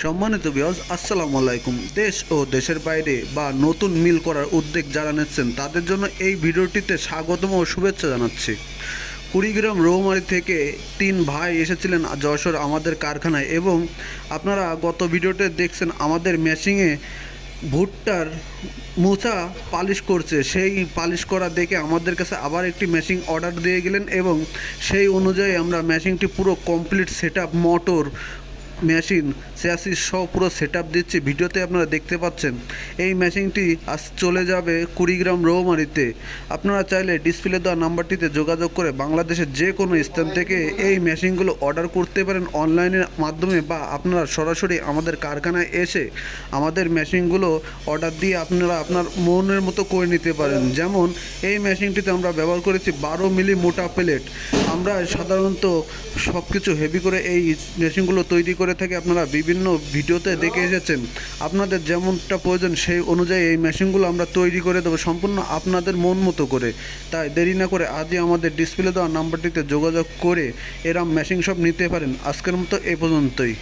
সম্মানিত ভিউয়ার্স, আসসালামু আলাইকুম। দেশ ও দেশের বাইরে বা নতুন মিল করার উদ্যোগ যারা নিচ্ছেন তাদের জন্য এই ভিডিওটিতে স্বাগতম ও শুভেচ্ছা জানাচ্ছি। কুড়িগ্রাম রৌমারী থেকে 3 ভাই এসেছিলেন যশোর আমাদের কারখানায়, এবং আপনারা গত ভিডিওতে দেখছেন আমাদের মেশিনে ভুট্টার মোচা পালিশ করছে। সেই পালিশ করা দেখে আমাদের কাছে আবার একটি মেশিন অর্ডার দিয়ে গেলেন, এবং সেই অনুযায়ী আমরা মেশিনটি পুরো complete setup, motor, machine, chassis সব পুরো সেটআপ দিচ্ছি। ভিডিওতে আপনারা দেখতে পাচ্ছেন। এই মেশিনটি আজ চলে যাবে কুড়িগ্রাম রৌমারীতে। আপনারা চাইলে ডিসপ্লে দেওয়া নাম্বারটিতে যোগাযোগ করে বাংলাদেশের যে কোনো স্থান থেকে এই মেশিনগুলো অর্ডার করতে পারেন অনলাইনের মাধ্যমে, বা আপনারা সরাসরি আমাদের কারখানায় এসে আমাদের মেশিনগুলো অর্ডার দিয়ে আপনারা আপনার মনের মতো করে নিতে পারেন। যেমন এই মেশিনটিতে আমরা ব্যবহার করেছি 12 মিলি মোটা প্লেট। আমরা সাধারণত সব কিছু হেভি করে এই মেশিনগুলো তৈরি করে থাকি। আপনারা বিভিন্ন ভিডিওতে দেখে এসেছেন। আপনাদের যেমনটা প্রয়োজন সেই অনুযায়ী এই মেশিনগুলো আমরা তৈরি করে দেবো সম্পূর্ণ আপনাদের মন মতো করে। তাই দেরি না করে আজই আমাদের ডিসপ্লে দেওয়া নাম্বারটিতে যোগাযোগ করে এরম মেশিন সব নিতে পারেন। আজকের মতো এই পর্যন্তই।